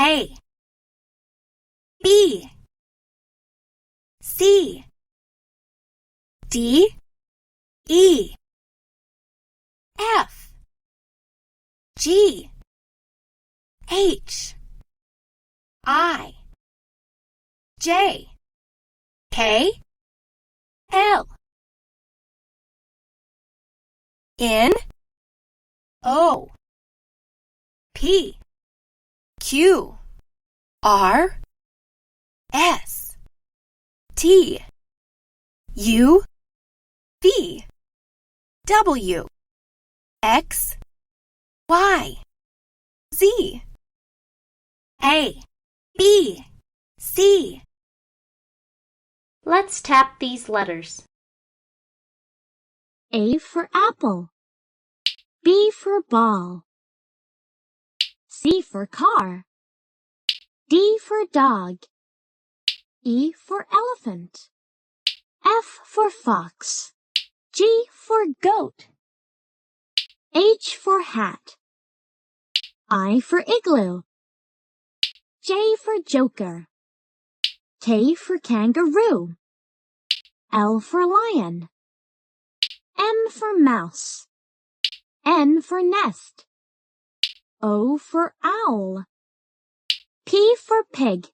A, B, C, D, E, F, G, H, I, J, K, L, N, O, P, Q, R, S, T, U, V, W, X, Y, Z, A, B, C. Let's tap these letters. A for apple. B for ball. C for car. D for dog. E for elephant. F for fox. G for goat. H for hat. I for igloo. J for joker. K for kangaroo. L for lion. M for mouse. N for nest. O for owl. P for pig.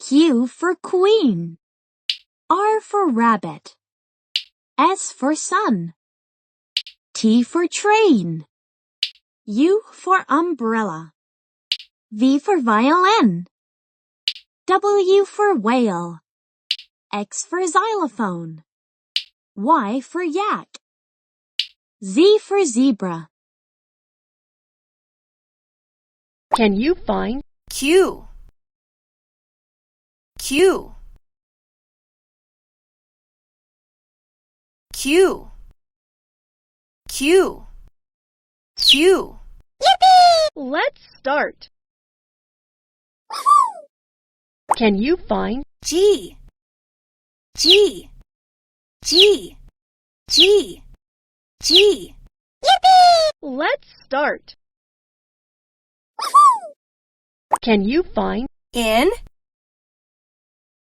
Q for queen. R for rabbit. S for sun. T for train. U for umbrella. V for violin. W for whale. X for xylophone. Y for yak. Z for zebra. Can you find Q, Q, Q, Q, Q. Let's start. Can you find G, G, G, G, G. Let's start. Can you find N,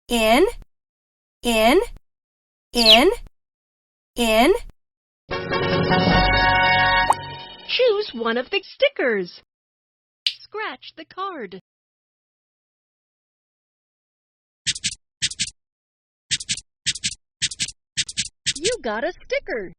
N, N, N, N. Choose one of the stickers. Scratch the card. You got a sticker.